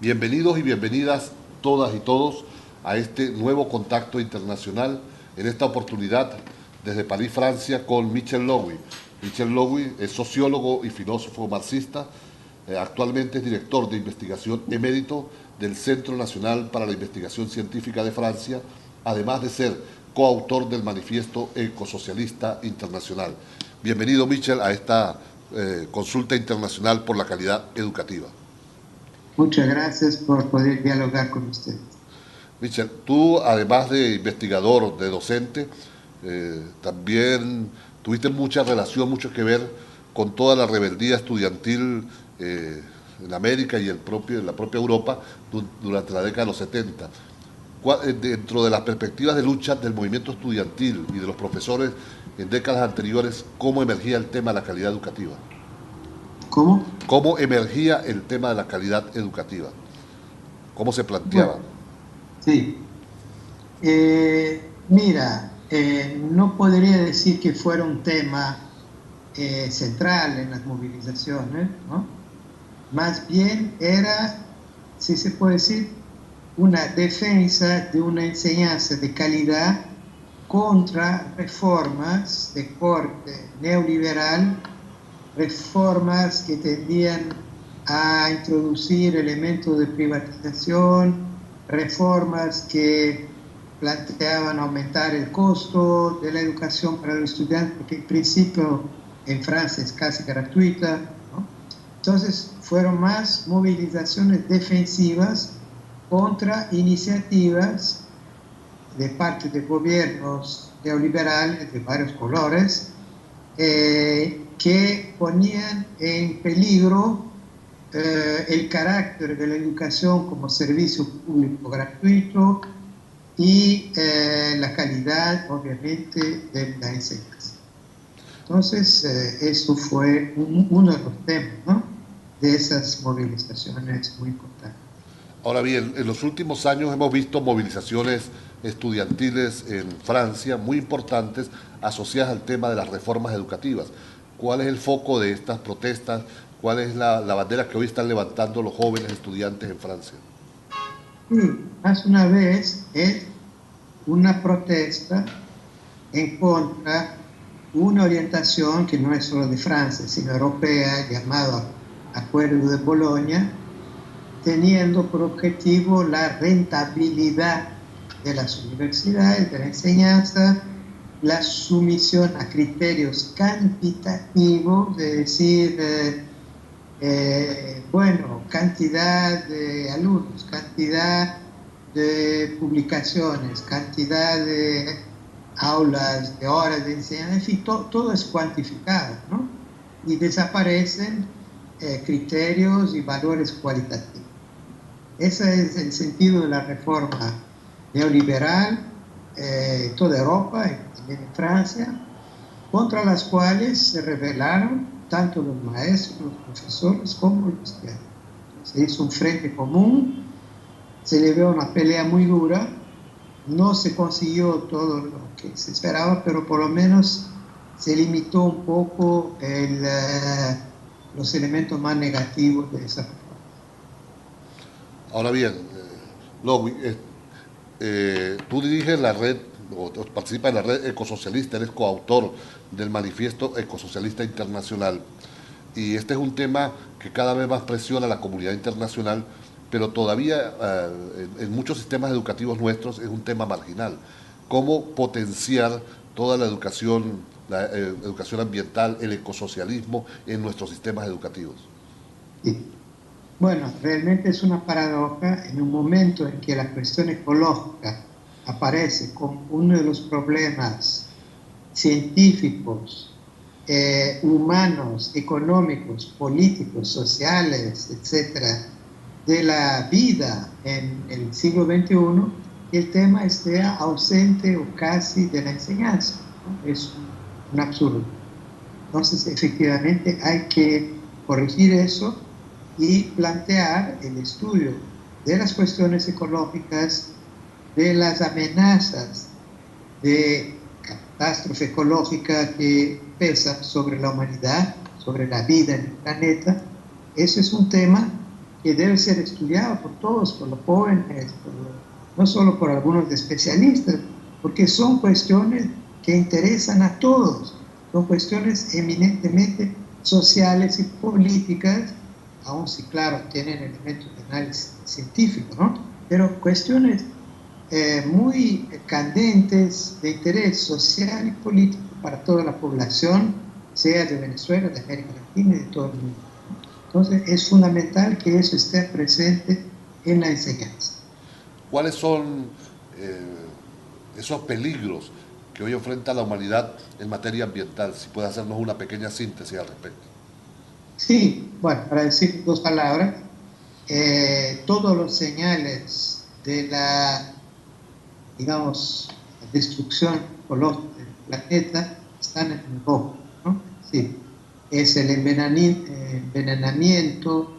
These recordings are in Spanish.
Bienvenidos y bienvenidas todas y todos a este nuevo contacto internacional, en esta oportunidad desde París, Francia, con Michel Lowy. Michel Lowy es sociólogo y filósofo marxista, actualmente es director de investigación emérito del Centro Nacional para la Investigación Científica de Francia, además de ser coautor del Manifiesto Ecosocialista Internacional. Bienvenido, Michel, a esta consulta internacional por la calidad educativa. Muchas gracias por poder dialogar con ustedes. Michel, tú además de investigador, de docente, también tuviste mucha relación, mucho que ver con toda la rebeldía estudiantil en América y en la propia Europa durante la década de los 70. Dentro de las perspectivas de lucha del movimiento estudiantil y de los profesores en décadas anteriores, ¿cómo emergía el tema de la calidad educativa? ¿Cómo? ¿Cómo emergía el tema de la calidad educativa? ¿Cómo se planteaba? Bueno, sí. Mira, no podría decir que fuera un tema central en las movilizaciones, ¿no? Más bien era, si se puede decir, una defensa de una enseñanza de calidad contra reformas de corte neoliberal, reformas que tendían a introducir elementos de privatización, reformas que planteaban aumentar el costo de la educación para los estudiantes, porque en principio en Francia es casi gratuita, ¿no? Entonces fueron más movilizaciones defensivas contra iniciativas de parte de gobiernos neoliberales de varios colores, que ponían en peligro el carácter de la educación como servicio público gratuito y la calidad, obviamente, de la enseñanza. Entonces, eso fue uno de los temas, ¿no?, de esas movilizaciones muy importantes. Ahora bien, en los últimos años hemos visto movilizaciones estudiantiles en Francia muy importantes asociadas al tema de las reformas educativas. ¿Cuál es el foco de estas protestas? ¿Cuál es la bandera que hoy están levantando los jóvenes estudiantes en Francia? Y más una vez es una protesta en contra de una orientación que no es solo de Francia, sino europea, llamado Acuerdo de Bolonia, teniendo por objetivo la rentabilidad de las universidades, de la enseñanza, la sumisión a criterios cantitativos, es decir, bueno, cantidad de alumnos, cantidad de publicaciones, cantidad de aulas, de horas de enseñanza, en fin, todo es cuantificado, ¿no? Y desaparecen criterios y valores cualitativos. Ese es el sentido de la reforma neoliberal en toda Europa y también en Francia, contra las cuales se rebelaron tanto los maestros, los profesores como los estudiantes. Se hizo un frente común, se le dio una pelea muy dura, no se consiguió todo lo que se esperaba, pero por lo menos se limitó un poco los elementos más negativos de esa reforma. Ahora bien, Lowy, tú diriges la red o participas en la red ecosocialista, eres coautor del Manifiesto Ecosocialista Internacional. Y este es un tema que cada vez más presiona a la comunidad internacional, pero todavía en muchos sistemas educativos nuestros es un tema marginal. ¿Cómo potenciar toda la educación ambiental, el ecosocialismo en nuestros sistemas educativos? Sí. Bueno, realmente es una paradoja en un momento en que la cuestión ecológica aparece como uno de los problemas científicos, humanos, económicos, políticos, sociales, etcétera, de la vida en el siglo XXI, el tema esté ausente o casi de la enseñanza, ¿no? Es un absurdo. Entonces, efectivamente, hay que corregir eso y plantear el estudio de las cuestiones ecológicas, de las amenazas de catástrofe ecológica que pesan sobre la humanidad, sobre la vida en el planeta. Ese es un tema que debe ser estudiado por todos, por los jóvenes, no solo por algunos especialistas, porque son cuestiones que interesan a todos, son cuestiones eminentemente sociales y políticas, aun si, claro, tienen elementos de análisis científico, ¿no? Pero cuestiones muy candentes de interés social y político para toda la población, sea de Venezuela, de América Latina y de todo el mundo. Entonces es fundamental que eso esté presente en la enseñanza. ¿Cuáles son esos peligros que hoy enfrenta la humanidad en materia ambiental? Si puede hacernos una pequeña síntesis al respecto. Sí, bueno, para decir dos palabras, todos los señales de la, digamos, destrucción ecológica del planeta están en el rojo, ¿no? Sí, es el envenenamiento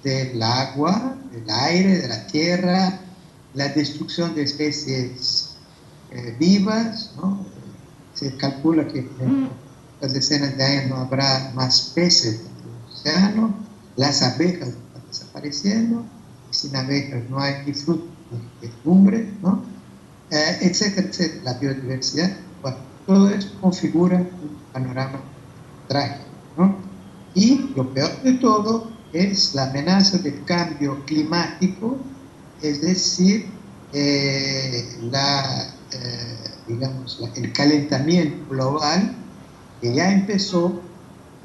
del agua, del aire, de la tierra, la destrucción de especies vivas, ¿no? Se calcula que en las decenas de años no habrá más peces en el océano, las abejas están desapareciendo, y sin abejas no hay ni fruto ni legumbre, ¿no? Etcétera, etcétera, la biodiversidad. Bueno, todo eso configura un panorama trágico, ¿no? Y lo peor de todo es la amenaza del cambio climático, es decir, digamos, el calentamiento global que ya empezó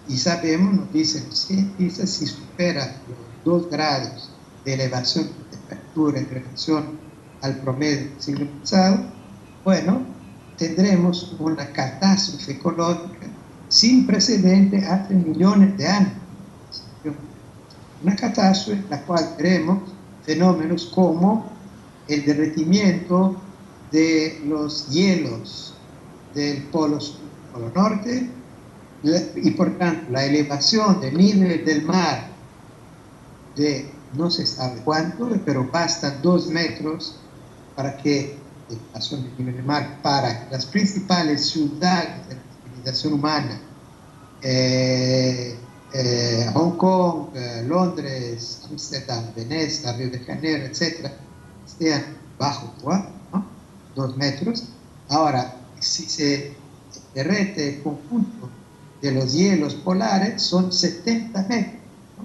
y sabemos, nos dicen los cientistas, si supera los 2 grados de elevación de temperatura en relación al promedio del siglo pasado, bueno, tendremos una catástrofe ecológica sin precedente hace millones de años. Una catástrofe en la cual veremos fenómenos como el derretimiento de los hielos del polo sur, polo norte, y por tanto la elevación del nivel del mar de no se sabe cuánto, pero bastan 2 metros para que elevación del nivel del mar para las principales ciudades de la civilización humana, Hong Kong, Londres, Amsterdam, Venecia, Río de Janeiro, etcétera, estén bajo agua, ¿no? 2 metros. Ahora, si se derrete el conjunto de los hielos polares, son 70 metros, ¿no?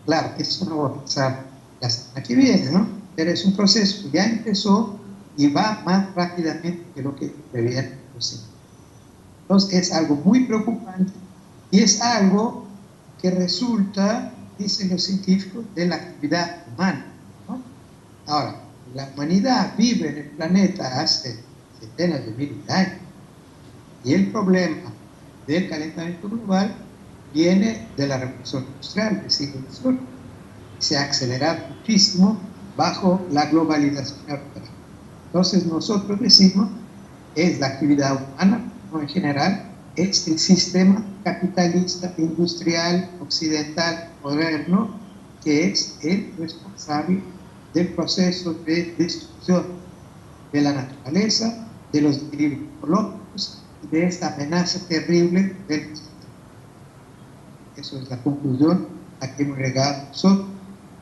Claro, eso no va a pasar la semana que viene, ¿no? Pero es un proceso que ya empezó y va más rápidamente que lo que prevían los científicos. Entonces, es algo muy preocupante y es algo que resulta, dicen los científicos, de la actividad humana, ¿no? Ahora, la humanidad vive en el planeta hace centenas de miles de años y el problema del calentamiento global viene de la revolución industrial del siglo XVIII. Se ha acelerado muchísimo bajo la globalización. Entonces nosotros decimos, es la actividad humana, no en general, es el sistema capitalista, industrial, occidental, moderno, que es el responsable del proceso de destrucción de la naturaleza, de los equilibrios ecológicos y de esta amenaza terrible del Eso es la conclusión a que hemos llegado nosotros,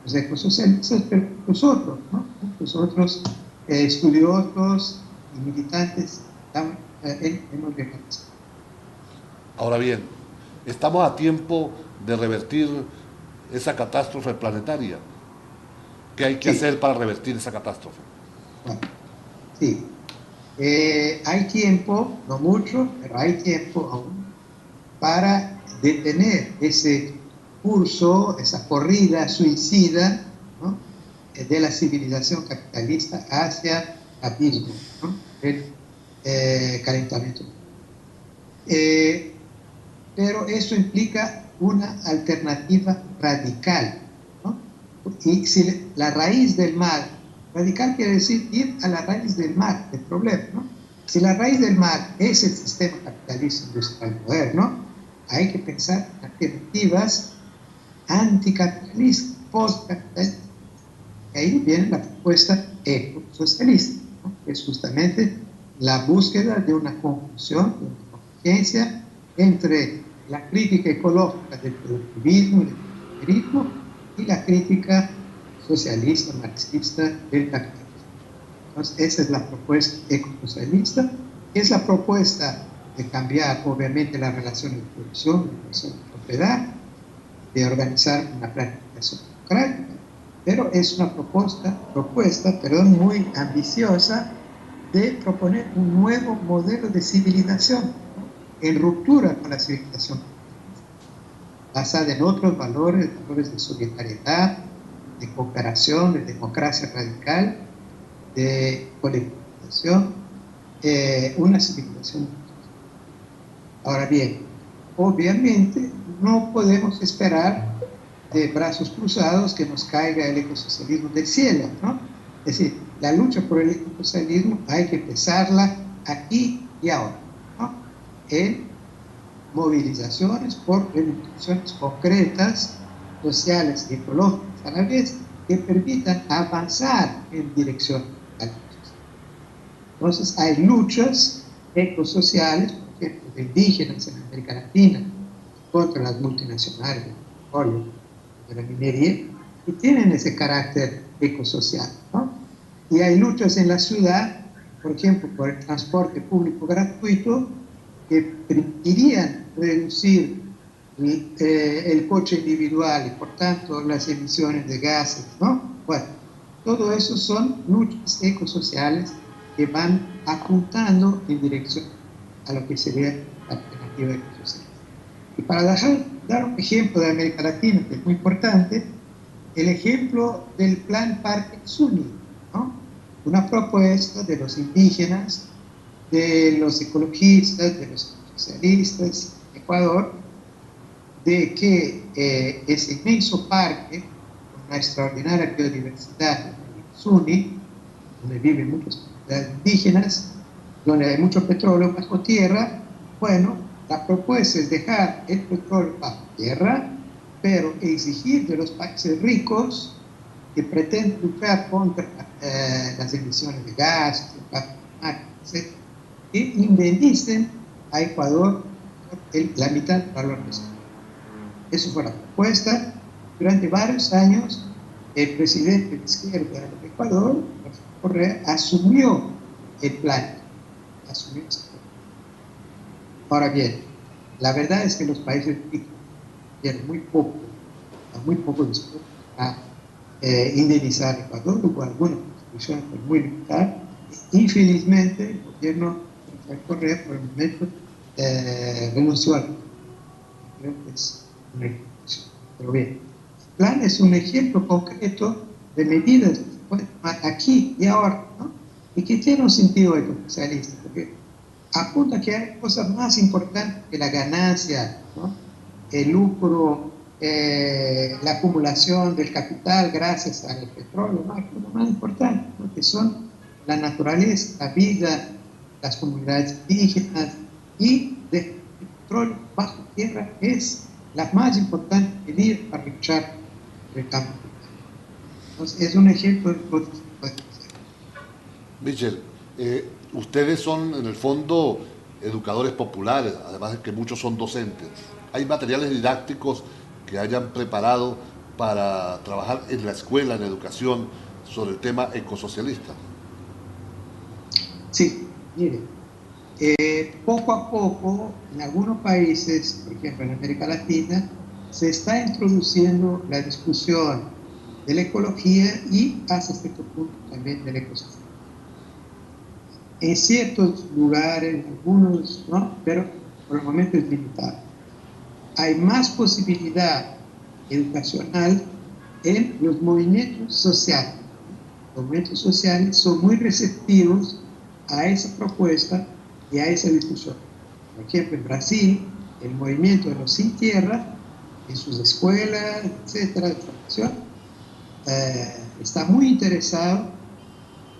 los ecosocialistas, pero nosotros, ¿no? Los otros estudiosos y militantes hemos llegado. Ahora bien, estamos a tiempo de revertir esa catástrofe planetaria. ¿Qué hay que hacer para revertir esa catástrofe? Bueno, sí. Hay tiempo, no mucho, pero hay tiempo aún para detener ese curso, esa corrida suicida, ¿no? De la civilización capitalista hacia abismo, ¿no? El calentamiento. Pero eso implica una alternativa radical, ¿no? Y si la raíz del mal, radical quiere decir ir a la raíz del mal, del problema, ¿no? Si la raíz del mal es el sistema capitalista industrial moderno, hay que pensar en alternativas anticapitalistas, postcapitalistas. Y ahí viene la propuesta ecosocialista, ¿no? Que es justamente la búsqueda de una conjunción, de una convergencia entre la crítica ecológica del productivismo y del capitalismo y la crítica socialista, marxista del capitalismo. Entonces, esa es la propuesta ecosocialista, es la propuesta de cambiar, obviamente, las relaciones de producción, la relación de propiedad, de organizar una planificación democrática, pero es una propuesta muy ambiciosa de proponer un nuevo modelo de civilización, ¿no? En ruptura con la civilización, basada en otros valores, valores de solidaridad, de cooperación, de democracia radical, de colectivización, una civilización. Ahora bien, obviamente no podemos esperar de brazos cruzados que nos caiga el ecosocialismo del cielo, ¿no? Es decir, la lucha por el ecosocialismo hay que empezarla aquí y ahora, ¿no? En movilizaciones por reivindicaciones concretas, sociales y ecológicas a la vez, que permitan avanzar en dirección al ecosocialismo. Entonces, hay luchas ecosociales, por ejemplo, de indígenas en América Latina, contra las multinacionales del petróleo, de la minería, que tienen ese carácter ecosocial, ¿no? Y hay luchas en la ciudad, por ejemplo, por el transporte público gratuito, que permitirían reducir el coche individual y por tanto las emisiones de gases, ¿no? Bueno, todo eso son luchas ecosociales que van apuntando en dirección a lo que sería la alternativa ecosocial. Y para dar un ejemplo de América Latina, que es muy importante, el ejemplo del Plan Parque Suni, ¿no? Una propuesta de los indígenas, de los ecologistas, de los socialistas de Ecuador, de que ese inmenso parque, con una extraordinaria biodiversidad, el Suni, donde viven muchas comunidades indígenas, donde hay mucho petróleo bajo tierra, bueno, la propuesta es dejar el petróleo bajo tierra, pero exigir de los países ricos que pretenden luchar contra las emisiones de gas, etc., que indemnicen a Ecuador por la mitad del valor de eso. Eso fue la propuesta. Durante varios años, el presidente de izquierda de Ecuador, Correa, asumió el plan. Asumió ese plan. Ahora bien, la verdad es que los países ricos tienen muy poco dispuestos a indemnizar a Ecuador, hubo algunas contribuciones muy limitadas. Infelizmente, el gobierno de Correa por el momento renunció al plan. Creo que es una equivocación. Pero bien, el plan es un ejemplo concreto de medidas que se pueden tomar aquí y ahora, ¿no? Y que tiene un sentido ecosocialista, porque apunta que hay cosas más importantes que la ganancia, ¿no? El lucro, la acumulación del capital gracias al petróleo, ¿no? Lo más importante, ¿no? Que son la naturaleza, la vida, las comunidades indígenas y el petróleo bajo tierra es la más importante medida para luchar por el cambio climático. Entonces, es un ejemplo de lo que se puede hacer. Michel, ustedes son en el fondo educadores populares, además de que muchos son docentes. ¿Hay materiales didácticos que hayan preparado para trabajar en la escuela, en educación, sobre el tema ecosocialista? Sí, mire, poco a poco, en algunos países, por ejemplo en América Latina, se está introduciendo la discusión de la ecología y hasta cierto punto también del ecosistema. En ciertos lugares, en algunos, ¿no? Pero por el momento es limitado. Hay más posibilidad educacional en los movimientos sociales. Los movimientos sociales son muy receptivos a esa propuesta y a esa discusión. Por ejemplo, en Brasil, el movimiento de los sin tierra, en sus escuelas, etcétera, de formación, está muy interesado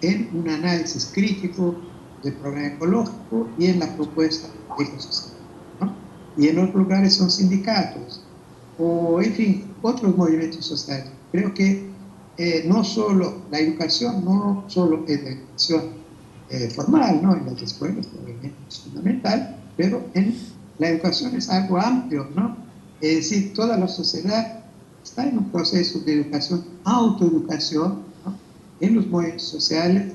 en un análisis crítico del problema ecológico y en la propuesta ecosocial, ¿no? Y en otros lugares son sindicatos o, en fin, otros movimientos sociales. Creo que no solo la educación, no solo es la educación formal, ¿no? En las escuelas, obviamente, es fundamental, pero en la educación es algo amplio, ¿no? Es decir, toda la sociedad está en un proceso de educación, autoeducación, ¿no? En los movimientos sociales,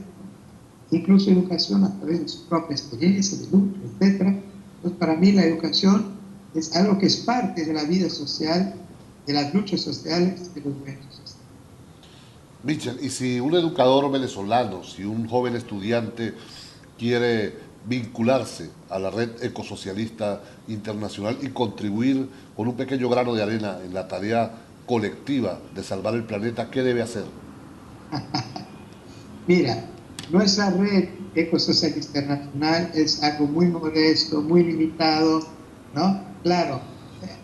incluso educación a través de su propia experiencia, de lucha, etc. Entonces, para mí la educación es algo que es parte de la vida social, de las luchas sociales, de los movimientos sociales. Michel, y si un educador venezolano, si un joven estudiante quiere vincularse a la red ecosocialista internacional y contribuir con un pequeño grano de arena en la tarea colectiva de salvar el planeta, ¿qué debe hacer? Mira, nuestra red ecosocialista internacional es algo muy modesto, muy limitado, ¿no? Claro,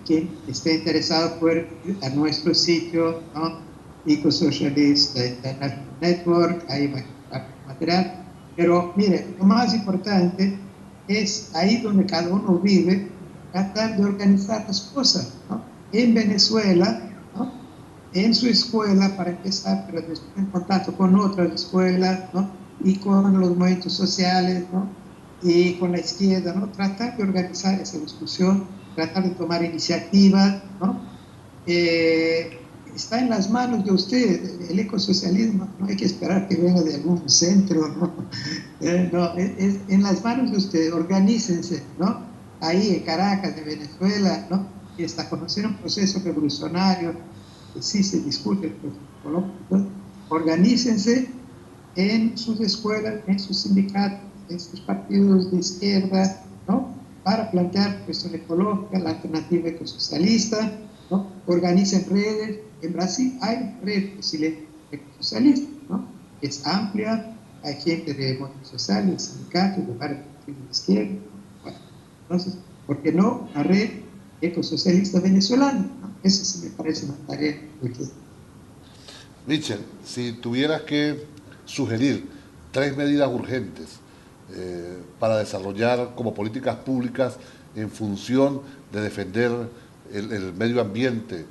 quien esté interesado puede ir a nuestro sitio, ¿no? Ecosocialista International Network, ahí va a encontrar material. Pero mire, lo más importante es ahí donde cada uno vive, tratar de organizar las cosas, ¿no? En Venezuela, ¿no? En su escuela para empezar, pero después en contacto con otras escuelas, ¿no? Y con los movimientos sociales, ¿no? Y con la izquierda, ¿no? Tratar de organizar esa discusión, tratar de tomar iniciativas, ¿no? Está en las manos de ustedes, el ecosocialismo, no hay que esperar que venga de algún centro, ¿no? No, es en las manos de ustedes, organícense, ¿no? Ahí en Caracas, de Venezuela, ¿no? Y está conociendo un proceso revolucionario, que sí se discute el proceso ecológico, organícense en sus escuelas, en sus sindicatos, en sus partidos de izquierda, ¿no? Para plantear cuestión ecológica, la alternativa ecosocialista, ¿no? Organicen redes. En Brasil hay red ecosocialista, ¿no? Es amplia, hay gente de movimientos sociales, de sindicatos, de varios partidos de izquierda, ¿no? Bueno, entonces, ¿por qué no una red ecosocialista venezolana? ¿No? Eso sí me parece una tarea muy que... Michel, si tuvieras que sugerir tres medidas urgentes para desarrollar como políticas públicas en función de defender el medio ambiente,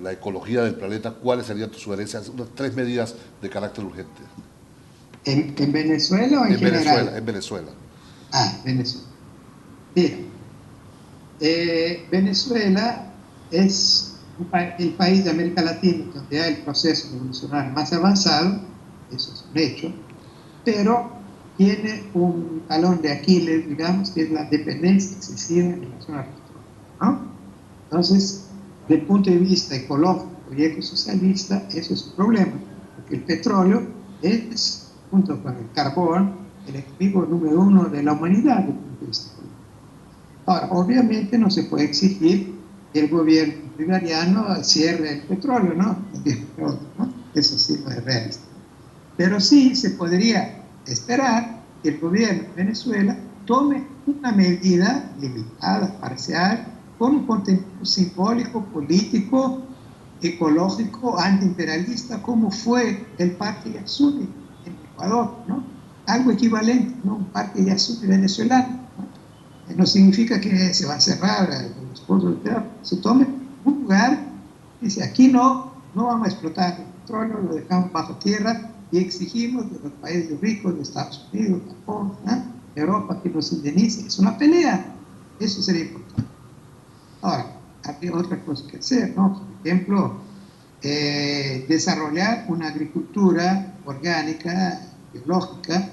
la ecología del planeta, ¿cuáles serían tus sugerencias? Unas tres medidas de carácter urgente. ¿En Venezuela o en Venezuela, general? en Venezuela. Ah, Venezuela. Mira, Venezuela es el país de América Latina donde hay el proceso revolucionario más avanzado, eso es un hecho, pero tiene un talón de Aquiles, digamos, que es la dependencia excesiva en relación al petróleo, ¿no? Entonces, desde el punto de vista ecológico y ecosocialista, eso es un problema, porque el petróleo es, junto con el carbón, el enemigo número uno de la humanidad desde el punto de vista ecológico. Ahora, obviamente no se puede exigir que el gobierno bolivariano cierre el petróleo, ¿no? ¿no? Eso sí no es realista. Pero sí se podría esperar que el gobierno de Venezuela tome una medida limitada, parcial, con un contenido simbólico, político, ecológico, antiimperialista, como fue el Parque Yasuni en Ecuador, ¿no? Algo equivalente, ¿no? Un Parque Yasuni venezolano, ¿no? No significa que se va a cerrar los pozos de petróleo, se tome un lugar, dice, aquí no vamos a explotar el petróleo, lo dejamos bajo tierra y exigimos de los países ricos, de Estados Unidos, Japón, ¿no? Europa, que nos indemnice. Es una pelea, eso sería importante. Ahora, habría otra cosa que hacer, ¿no? Por ejemplo, desarrollar una agricultura orgánica, biológica,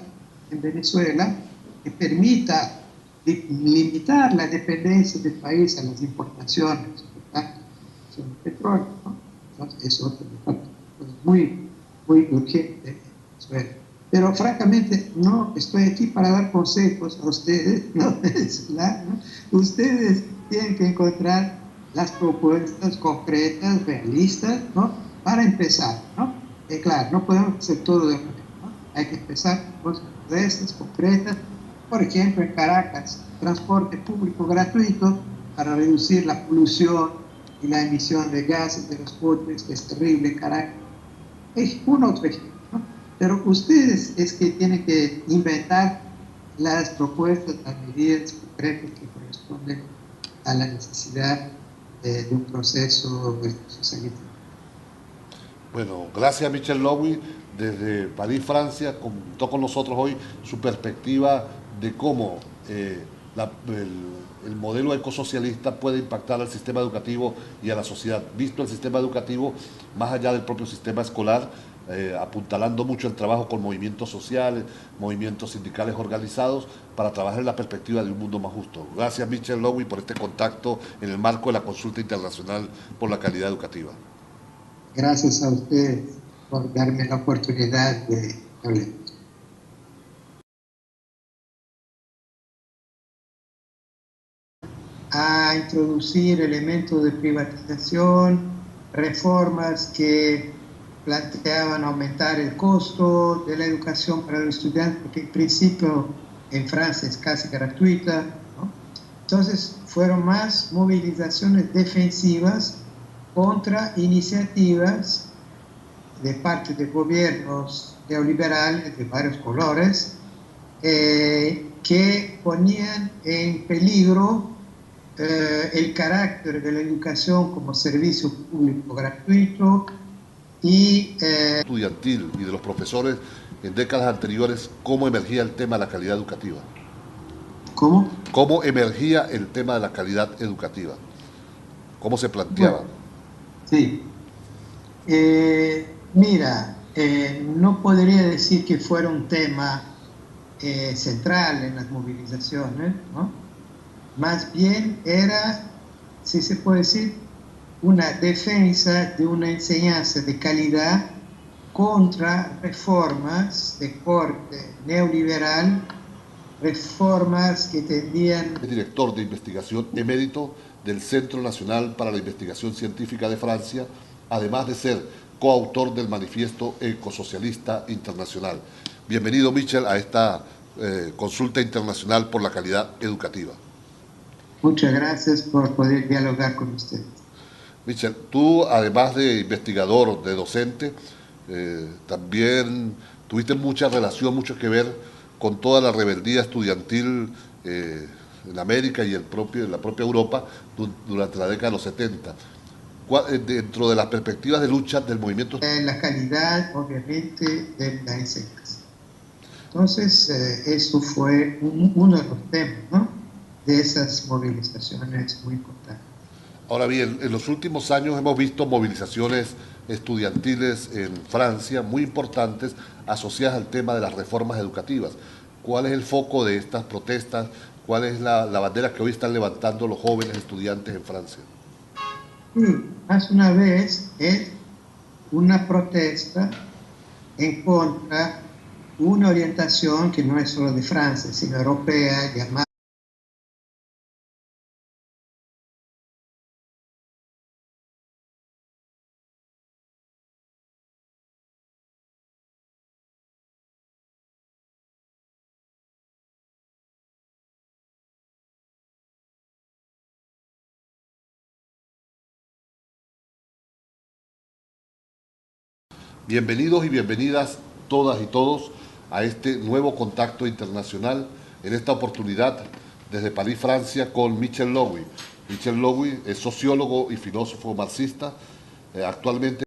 en Venezuela, que permita limitar la dependencia del país a las importaciones de petróleo, ¿no? Entonces, eso es muy, muy urgente en Venezuela. Pero francamente no estoy aquí para dar consejos a ustedes, ¿no? ¿no? Ustedes tienen que encontrar las propuestas concretas, realistas, ¿no? Para empezar, ¿no? Claro, no podemos hacer todo de manera, ¿no? Hay que empezar con cosas modestas, concretas. Por ejemplo, en Caracas, transporte público gratuito para reducir la polución y la emisión de gases de los coches, que es terrible en Caracas. Es un otro ejemplo, ¿no? Pero ustedes es que tienen que inventar las propuestas, las medidas concretas que corresponden a la necesidad de un proceso socialista. Bueno, gracias a Michel Lowy desde París, Francia, contó con nosotros hoy su perspectiva de cómo el modelo ecosocialista puede impactar al sistema educativo y a la sociedad. Visto el sistema educativo más allá del propio sistema escolar, apuntalando mucho el trabajo con movimientos sociales, movimientos sindicales organizados, para trabajar en la perspectiva de un mundo más justo. Gracias, Michel Lowy, por este contacto en el marco de la Consulta Internacional por la Calidad Educativa. Gracias a usted por darme la oportunidad de hablar. A introducir elementos de privatización, reformas que planteaban aumentar el costo de la educación para los estudiantes, porque en principio en Francia es casi gratuita, ¿no? Entonces fueron más movilizaciones defensivas contra iniciativas de parte de gobiernos neoliberales de varios colores que ponían en peligro el carácter de la educación como servicio público gratuito y estudiantil y de los profesores en décadas anteriores, ¿cómo emergía el tema de la calidad educativa? ¿Cómo? ¿Cómo emergía el tema de la calidad educativa? ¿Cómo se planteaba? Bueno, sí. Mira, no podría decir que fuera un tema central en las movilizaciones, ¿no? Más bien era, si se puede decir, una defensa de una enseñanza de calidad contra reformas de corte neoliberal, reformas que tendían... Es director de investigación emérito del Centro Nacional para la Investigación Científica de Francia, además de ser coautor del Manifiesto Ecosocialista Internacional. Bienvenido, Michel, a esta consulta internacional por la calidad educativa. Muchas gracias por poder dialogar con ustedes. Michel, tú, además de investigador, de docente, también tuviste mucha relación, mucho que ver con toda la rebeldía estudiantil en América y en la propia Europa durante la década de los 70. Dentro de las perspectivas de lucha del movimiento... La calidad, obviamente, de la enseñanza. Entonces, eso fue uno de los temas, ¿no?, de esas movilizaciones muy importantes. Ahora bien, en los últimos años hemos visto movilizaciones estudiantiles en Francia muy importantes asociadas al tema de las reformas educativas. ¿Cuál es el foco de estas protestas? ¿Cuál es la bandera que hoy están levantando los jóvenes estudiantes en Francia? Más una vez es una protesta en contra de una orientación que no es solo de Francia, sino europea, llamada Bienvenidos y bienvenidas todas y todos a este nuevo contacto internacional, en esta oportunidad desde París, Francia, con Michel Lowy. Michel Lowy es sociólogo y filósofo marxista, actualmente